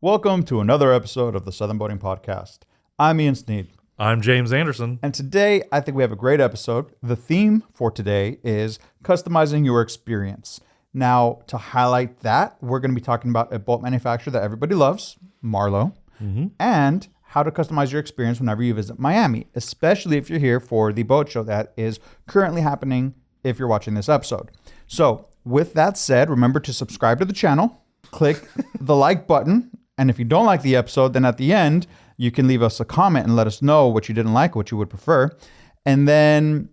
Welcome to another episode of the Southern Boating Podcast. I'm Ian Sneed. I'm James Anderson. And today, I think we have a great episode. The theme for today is customizing your experience. Now, to highlight that, we're going to be talking about a boat manufacturer that everybody loves, Marlow, and how to customize your experience whenever you visit Miami, especially if you're here for the boat show that is currently happening if you're watching this episode. So, with that said, remember to subscribe to the channel, click the like button, and if you don't like the episode, then at the end, you can leave us a comment and let us know what you didn't like, what you would prefer. And then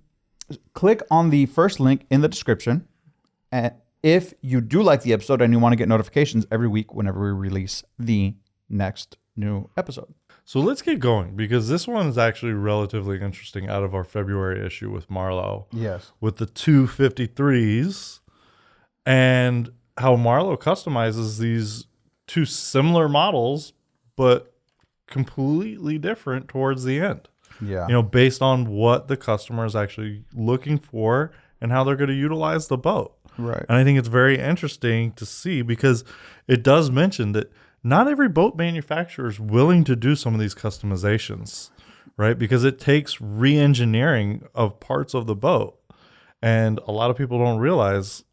click on the first link in the description. And if you do like the episode and you want to get notifications every week whenever we release the next new episode. So let's get going because this one is actually relatively interesting out of our February issue with Marlow. Yes. With the 253s and how Marlow customizes these two similar models, but completely different towards the end. Yeah. You know, based on what the customer is actually looking for and how they're going to utilize the boat. Right. And I think it's very interesting to see because it does mention that not every boat manufacturer is willing to do some of these customizations, right? Because it takes re-engineering of parts of the boat. And a lot of people don't realize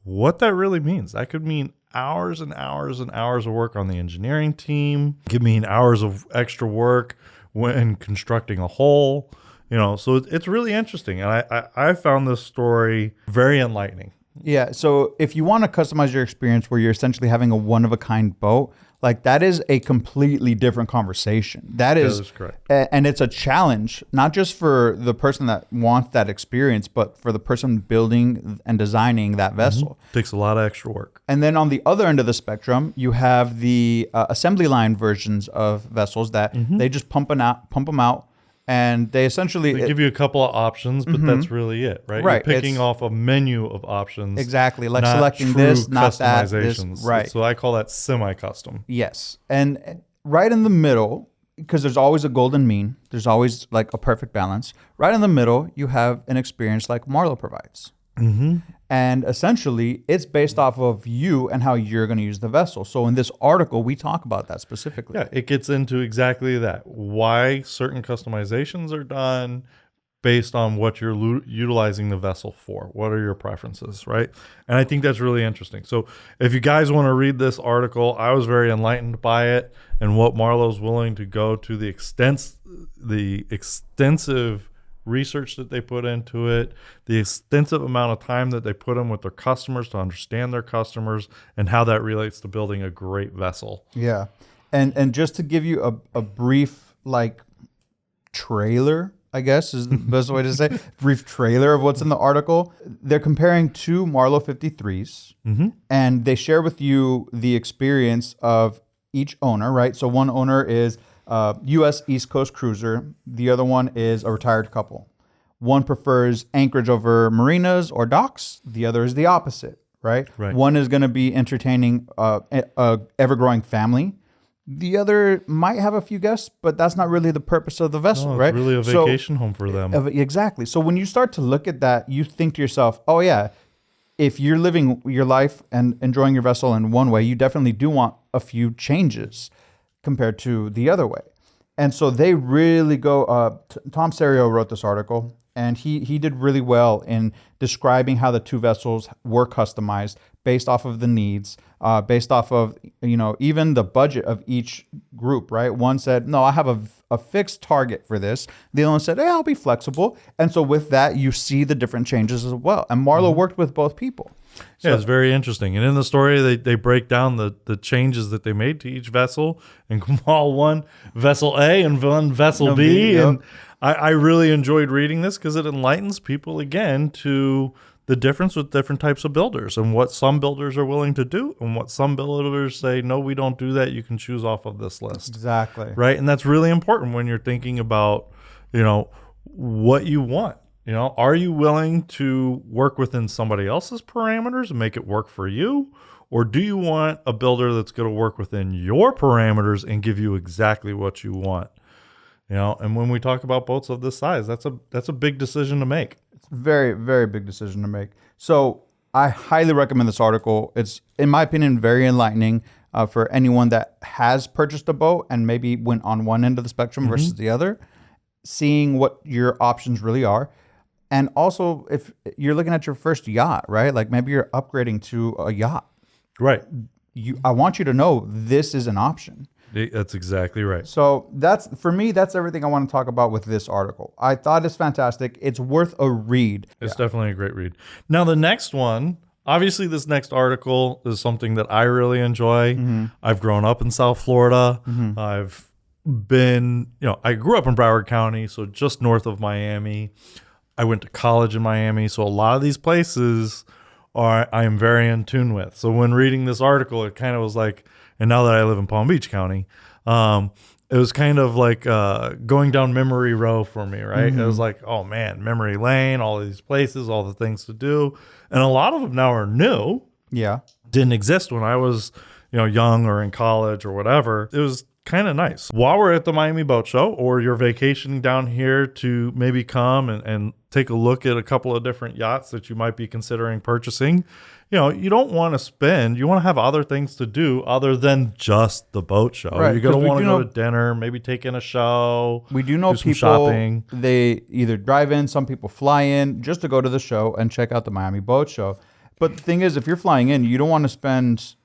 what that really means. That could mean hours and hours and hours of work on the engineering team. It could mean hours of extra work when constructing a hull. You know, so it's really interesting. And I found this story very enlightening. Yeah. So if you want to customize your experience where you're essentially having a one-of-a-kind boat, like that is a completely different conversation. That is correct. And it's a challenge, not just for the person that wants that experience, but for the person building and designing that vessel. Takes a lot of extra work. And then on the other end of the spectrum, you have the assembly line versions of vessels that they just pump them out. And they essentially They give you a couple of options, but that's really it, right? Right. You're picking off a menu of options. Exactly. Like not selecting true this, not that. This, customizations. right. So I call that semi-custom. Yes. And right in the middle, because there's always a golden mean, there's always like a perfect balance. Right in the middle, you have an experience like Marlow provides. And essentially, it's based off of you and how you're going to use the vessel. So in this article, we talk about that specifically. Yeah, it gets into exactly that. Why certain customizations are done based on what you're utilizing the vessel for. What are your preferences, right? And I think that's really interesting. So if you guys want to read this article, I was very enlightened by it and what Marlow's willing to go to the extensive research that they put into it, the extensive amount of time that they put in with their customers to understand their customers and how that relates to building a great vessel. Yeah. And just to give you a brief like trailer, I guess is the best way to say, brief trailer of what's in the article. They're comparing two Marlow 53s and they share with you the experience of each owner, right? So one owner is U.S. East Coast cruiser. The other one is a retired couple. One prefers anchorage over marinas or docks. The other is the opposite, right? One is going to be entertaining a ever-growing family. The other might have a few guests, but that's not really the purpose of the vessel, right? It's really a vacation home for them. Exactly. So when you start to look at that, you think to yourself, oh yeah, if you're living your life and enjoying your vessel in one way, you definitely do want a few changes compared to the other way. And so they really go, Tom Serio wrote this article, and he did really well in describing how the two vessels were customized based off of the needs, based off of, you know, even the budget of each group, right? One said, no, I have a fixed target for this. The other one said, hey, I'll be flexible. And so with that, you see the different changes as well. And Marlow worked with both people. Yeah, it's very interesting. And in the story, they break down the changes that they made to each vessel and call one Vessel A and one Vessel B. Yep. And I really enjoyed reading this because it enlightens people, again, to the difference with different types of builders and what some builders are willing to do and what some builders say, no, we don't do that. You can choose off of this list. Exactly. Right? And that's really important when you're thinking about, you know, what you want. You know, are you willing to work within somebody else's parameters and make it work for you? Or do you want a builder that's going to work within your parameters and give you exactly what you want? You know, and when we talk about boats of this size, that's a big decision to make. It's a very, very big decision to make. So I highly recommend this article. It's, in my opinion, very enlightening. for anyone that has purchased a boat and maybe went on one end of the spectrum versus the other, seeing what your options really are. And also, if you're looking at your first yacht, right? Like maybe you're upgrading to a yacht. Right. I want you to know this is an option. That's exactly right. So that's, for me, that's everything I want to talk about with this article. I thought it's fantastic. It's worth a read. It's definitely a great read. Now, the next one, obviously this next article is something that I really enjoy. I've grown up in South Florida. I've been, I grew up in Broward County, so just north of Miami. I went to college in Miami, so a lot of these places I am very in tune with. So when reading this article, it kind of was like, and now that I live in Palm Beach County, it was kind of like going down memory row for me, right? It was like, oh man, memory lane, all of these places, all the things to do. And a lot of them now are new. Yeah. Didn't exist when I was, young or in college or whatever. It was kind of nice. While we're at the Miami Boat Show, or you're vacationing down here to maybe come and take a look at a couple of different yachts that you might be considering purchasing, you don't want to spend, you want to have other things to do other than just the boat show. Right, You're going to want to go to dinner, maybe take in a show. We do know people, shopping. They either drive in, some people fly in just to go to the show and check out the Miami Boat Show. But the thing is, if you're flying in, you don't want to spend,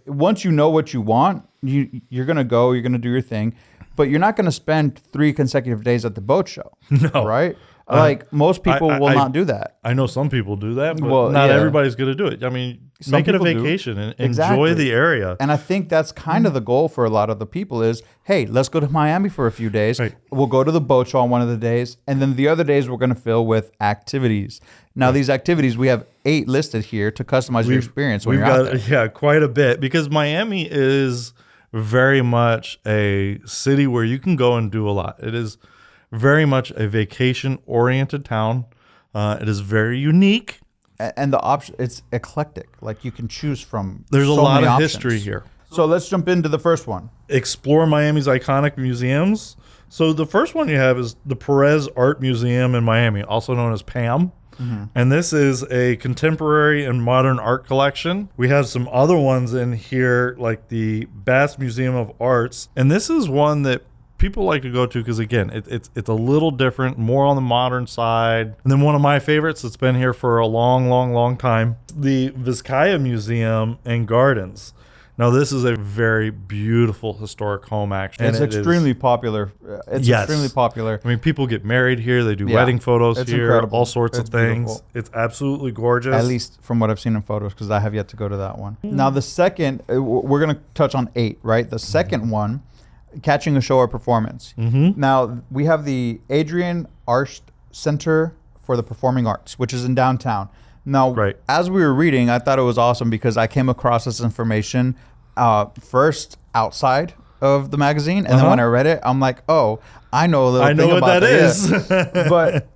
once you know what you want, you're going to go, you're going to do your thing, but you're not going to spend 3 consecutive days at the boat show. No. Right? Like most people will not do that. I know some people do that, but not everybody's going to do it. I mean, make it a vacation and enjoy the area. And I think that's kind of the goal for a lot of the people is, hey, let's go to Miami for a few days. Right. We'll go to the boat show on one of the days. And then the other days we're going to fill with activities. Now, these activities, we have 8 listed here to customize your experience when you're out there. Yeah, quite a bit, because Miami is very much a city where you can go and do a lot. It is very much a vacation-oriented town. It is very unique. And the option, it's eclectic. Like you can choose from. There's so a lot many of options. history here. So let's jump into the first one. Explore Miami's iconic museums. So the first one you have is the Perez Art Museum in Miami, also known as PAM. And this is a contemporary and modern art collection. We have some other ones in here, like the Bass Museum of Arts. And this is one that people like to go to because, again, it's a little different, more on the modern side. And then one of my favorites that's been here for a long time, the Vizcaya Museum and Gardens. Now, this is a very beautiful historic home, actually. It's extremely popular. It's extremely popular. I mean, people get married here. They do wedding photos here, incredible. all sorts of things. Beautiful. It's absolutely gorgeous. At least from what I've seen in photos, because I have yet to go to that one. Now, the second, we're going to touch on 8, right? The second one, catching a show or performance. Now, we have the Adrian Arsht Center for the Performing Arts, which is in downtown. Now, as we were reading, I thought it was awesome because I came across this information first outside of the magazine, and then when I read it, I'm like, oh, I know a little thing about that is. But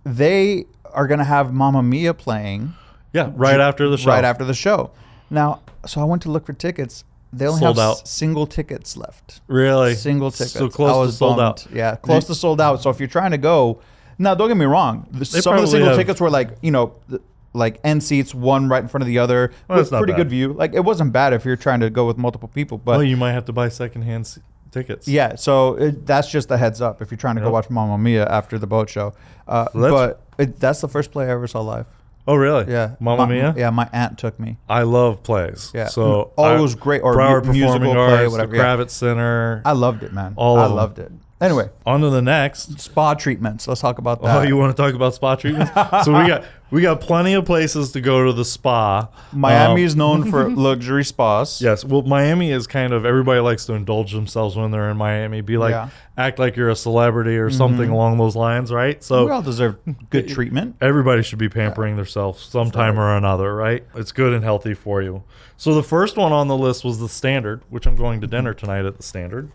they are going to have Mamma Mia playing. Yeah, right after the show. Right after the show. Now, so I went to look for tickets. They only have single tickets left. Really? Single tickets. So close to sold out. Yeah, close to sold out. So if you're trying to go, now don't get me wrong. Some of the single tickets were like, like end seats, one right in front of the other, with pretty good view. Like it wasn't bad if you're trying to go with multiple people. But you might have to buy secondhand tickets. Yeah, so that's just a heads up if you're trying to go watch Mamma Mia after the boat show. That's the first play I ever saw live. Oh, really? Yeah. Mamma Mia? Yeah, my aunt took me. I love plays. Yeah. So it was great. Or Broward musical Performing play, Arts, whatever. The Kravitz Center. I loved it, man. I loved it. Anyway. On to the next. Spa treatments. Let's talk about that. Oh, you want to talk about spa treatments? So we got plenty of places to go to the spa. Miami is known for luxury spas. Yes. Well, Miami is kind of, everybody likes to indulge themselves when they're in Miami. Act like you're a celebrity or something along those lines, right? So we all deserve good treatment. Everybody should be pampering themselves sometime or another, right? It's good and healthy for you. So the first one on the list was the Standard, which I'm going to dinner tonight at the Standard,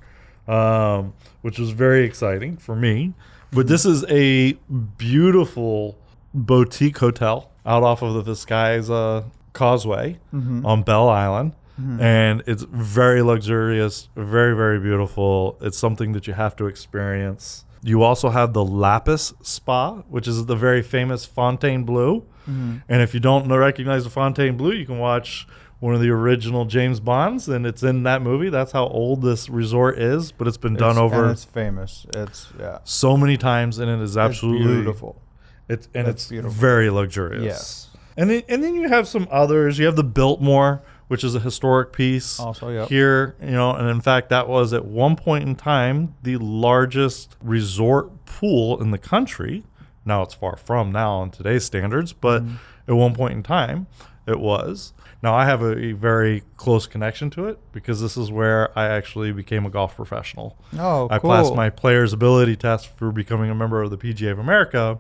which was very exciting for me. But this is a beautiful boutique hotel out off of the Vizcaya's Causeway on Belle Island. And it's very luxurious, very, very beautiful. It's something that you have to experience. You also have the Lapis Spa, which is the very famous Fontainebleau. And if you don't recognize the Fontainebleau, you can watch one of the original James Bonds, and it's in that movie. That's how old this resort is, but it's been done over. And it's famous. It's so many times, and it is absolutely beautiful. It's beautiful. very luxurious. Yes. And then you have some others. You have the Biltmore, which is a historic piece. Also, yeah. Here, and in fact, that was at one point in time the largest resort pool in the country. Now it's far from now on today's standards, but at one point in time, it was. Now I have a very close connection to it because this is where I actually became a golf professional. Oh, I cool. passed my player's ability test for becoming a member of the PGA of America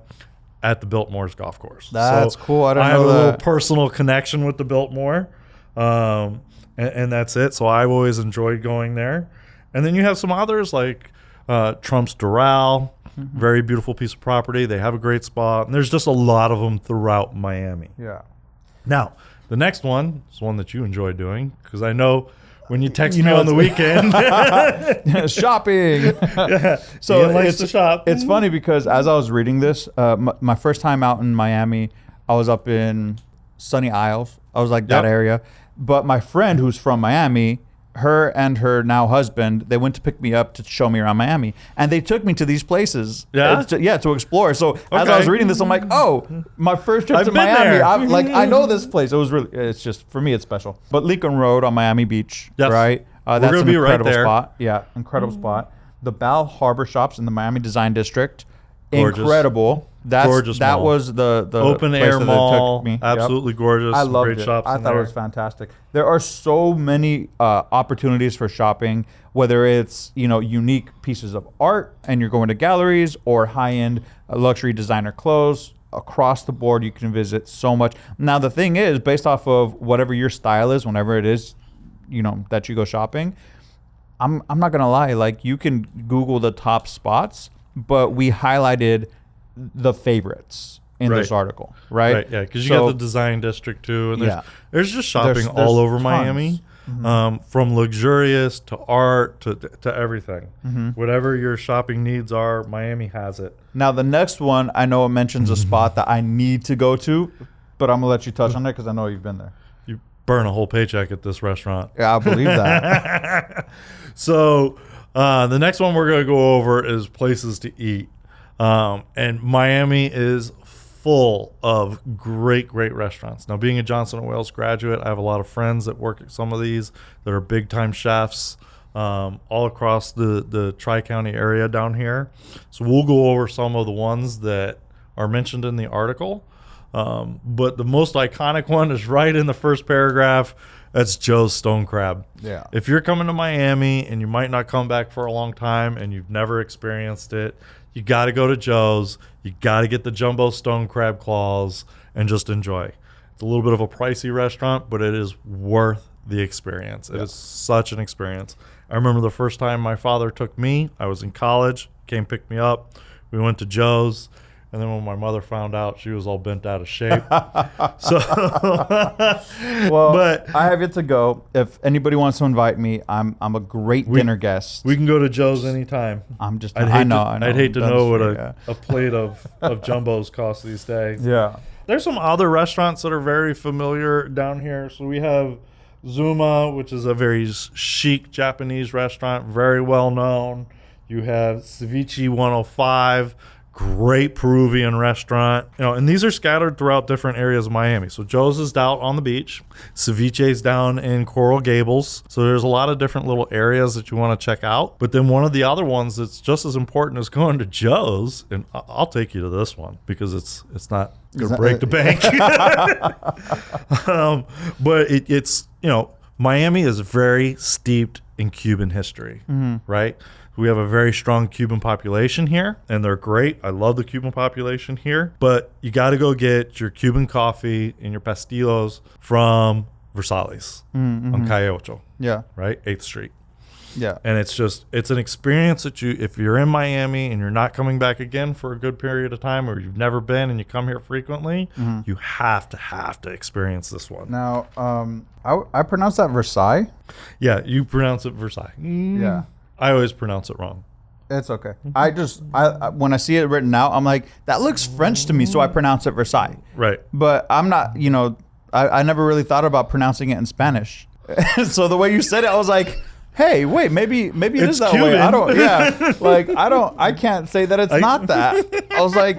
at the Biltmore's golf course. That's cool. I have know a that. little personal connection with the Biltmore, and that's it. So I've always enjoyed going there. And then you have some others like Trump's Doral, very beautiful piece of property. They have a great spa, and there's just a lot of them throughout Miami. Yeah. Now, the next one is one that you enjoy doing because I know when you text me on the weekend. Shopping. Yeah. So Ian likes to shop. It's funny because as I was reading this, my first time out in Miami, I was up in Sunny Isles. I was like that area. But my friend who's from Miami, her and her now husband, they went to pick me up to show me around Miami, and they took me to these places. To explore. So as I was reading this, I'm like, oh, my first trip to Miami. I'm like, I know this place. It was really. It's just for me, it's special. But Lincoln Road on Miami Beach, right? That's gonna an be right incredible there. spot. Yeah, incredible spot. The Bal Harbor Shops in the Miami Design District, Gorgeous. Incredible. Gorgeous that mall. was the open place air that mall, took me. absolutely gorgeous. I loved great it. shops I in thought there. it was fantastic. There are so many opportunities for shopping, whether it's unique pieces of art and you're going to galleries or high-end luxury designer clothes. Across the board, you can visit so much. Now the thing is, based off of whatever your style is, whenever it is, that you go shopping, I'm not gonna lie. Like you can Google the top spots, but we highlighted the favorites in this article, right? Yeah, because you got the design district too, and there's just shopping There's all over tons. Miami, from luxurious to art to everything. Whatever your shopping needs are, Miami has it. Now the next one, I know it mentions a spot that I need to go to, but I'm gonna let you touch on it because I know you've been there. You burn a whole paycheck at this restaurant. Yeah, I believe that. So the next one we're gonna go over is places to eat. And Miami is full of great restaurants. Now, being a Johnson & Wales graduate, I have a lot of friends that work at some of these that are big-time chefs all across the Tri-County area down here. So we'll go over some of the ones that are mentioned in the article. But the most iconic one is right in the first paragraph. That's Joe's Stone Crab. Yeah. If you're coming to Miami and you might not come back for a long time and you've never experienced it, you got to go to Joe's. You got to get the jumbo stone crab claws and just enjoy. It's a little bit of a pricey restaurant, but it is worth the experience. It is such an experience. I remember the first time my father took me, I was in college, came pick me up. We went to Joe's. And then when my mother found out, she was all bent out of shape. So, but I have yet to go. If anybody wants to invite me, I'm a great dinner guest. We can go to Joe's anytime. I'd hate to know what a plate of jumbos costs these days. Yeah. There's some other restaurants that are very familiar down here. So we have Zuma, which is a very chic Japanese restaurant, very well known. You have Ceviche 105. Great Peruvian restaurant, and these are scattered throughout different areas of Miami. So Joe's is down on the beach, Ceviche's down in Coral Gables. So there's a lot of different little areas that you want to check out. But then one of the other ones that's just as important as going to Joe's, and I'll take you to this one because it's not going to break the bank. But it's Miami is very steeped in Cuban history, right? We have a very strong Cuban population here, and they're great. I love the Cuban population here. But you got to go get your Cuban coffee and your pastillos from Versalles on Calle Ocho. Yeah. Right? 8th Street. Yeah. And it's an experience that if you're in Miami and you're not coming back again for a good period of time, or you've never been and you come here frequently, you have to experience this one. Now, I pronounce that Versailles. Yeah, you pronounce it Versailles. Yeah. I always pronounce it wrong. It's okay. I when I see it written out, I'm like, that looks French to me, so I pronounce it Versailles. Right. But I'm not, I never really thought about pronouncing it in Spanish. So the way you said it, I was like, hey, wait, maybe it is that way. I can't say that it's not that. I was like,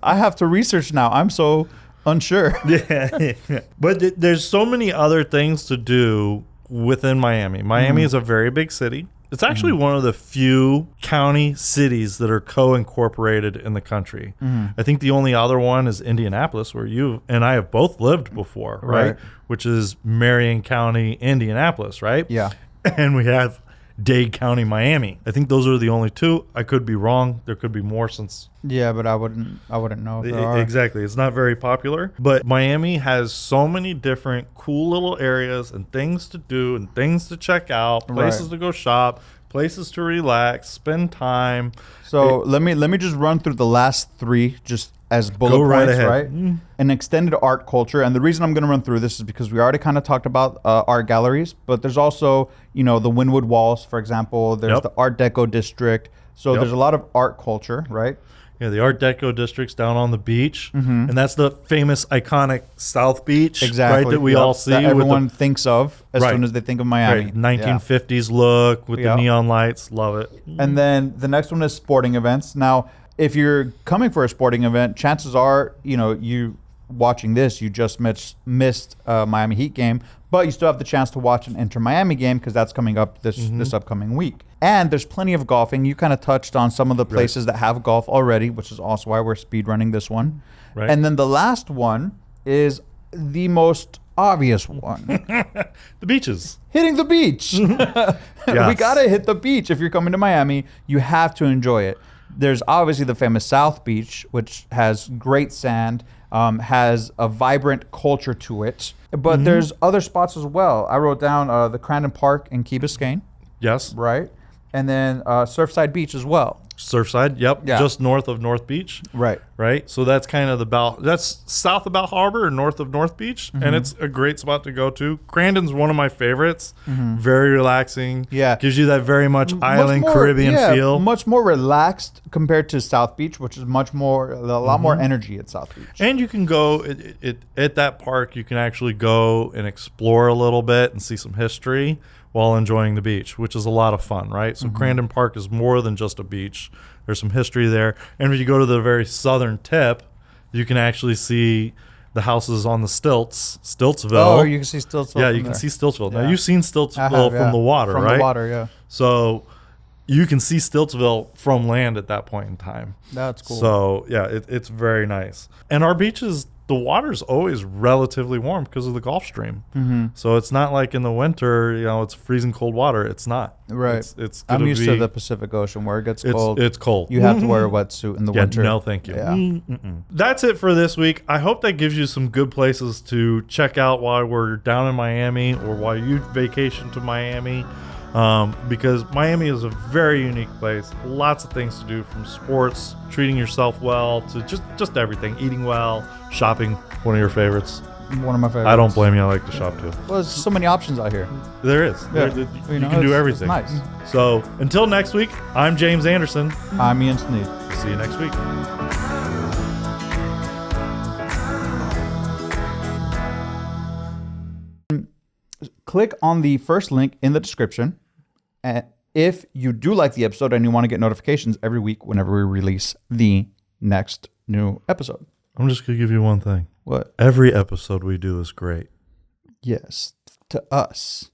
I have to research now. I'm so unsure. Yeah. But there's so many other things to do within Miami. Miami is a very big city. It's actually one of the few county cities that are co-incorporated in the country. I think the only other one is Indianapolis, where you and I have both lived before, right? Which is Marion County, Indianapolis, right? Yeah. And we have Dade County, Miami. I think those are the only two. I could be wrong. There could be more since... Yeah, but I wouldn't know if there are. Exactly. It's not very popular. But Miami has so many different cool little areas and things to do and things to check out, places to go shop, places to relax, spend time. So let me just run through the last three just as bullet points, right? An extended art culture. And the reason I'm going to run through this is because we already kind of talked about art galleries, but there's also, the Wynwood Walls, for example. There's the Art Deco district. So there's a lot of art culture, right? Yeah, the Art Deco district's down on the beach. And that's the famous, iconic South Beach, right, that we all see. That everyone thinks of as soon as they think of Miami. Right. 1950s look with the neon lights. Love it. And then the next one is sporting events. Now, if you're coming for a sporting event, chances are, you watching this, you just missed a Miami Heat game, but you still have the chance to watch an Inter Miami game because that's coming up this upcoming week. And there's plenty of golfing. You kind of touched on some of the places that have golf already, which is also why we're speed running this one. Right. And then the last one is the most obvious one. The beaches. Hitting the beach. We got to hit the beach. If you're coming to Miami, you have to enjoy it. There's obviously the famous South Beach, which has great sand, has a vibrant culture to it. But there's other spots as well. I wrote down the Crandon Park in Key Biscayne. Yes. Right. And then Surfside Beach as well. Surfside, yep. Yeah. Just north of North Beach. Right. Right. So that's kind of that's south of Bal Harbor and north of North Beach. And it's a great spot to go to. Crandon's one of my favorites. Very relaxing. Yeah. Gives you that very much island Caribbean feel. Much more relaxed compared to South Beach, which is a lot more energy at South Beach. And you can go at that park, you can actually go and explore a little bit and see some history while enjoying the beach, which is a lot of fun, right? So Crandon Park is more than just a beach. There's some history there. And if you go to the very southern tip, you can actually see the houses on the Stiltsville. Oh, you can see Stiltsville. Yeah, you can see Stiltsville. Now, you've seen Stiltsville from the water, right? From the water, yeah. So you can see Stiltsville from land at that point in time. That's cool. So, yeah, it's very nice. And our beaches, the water's always relatively warm because of the Gulf Stream. So it's not like in the winter, it's freezing cold water. It's not. Right. I'm used to the Pacific Ocean where it gets cold. It's cold. You have to wear a wetsuit in the winter. No, thank you. Yeah. That's it for this week. I hope that gives you some good places to check out while we're down in Miami or while you vacation to Miami. Because Miami is a very unique place. Lots of things to do, from sports, treating yourself well, to just everything. Eating well, shopping. One of your favorites. One of my favorites. I don't blame you. I like to shop too. Well, there's so many options out here. There is. Yeah. You can do everything. It's nice. So until next week, I'm James Anderson. I'm Ian Sneed. See you next week. Click on the first link in the description. And if you do like the episode and you want to get notifications every week whenever we release the next new episode. I'm just going to give you one thing. What? Every episode we do is great. Yes, to us.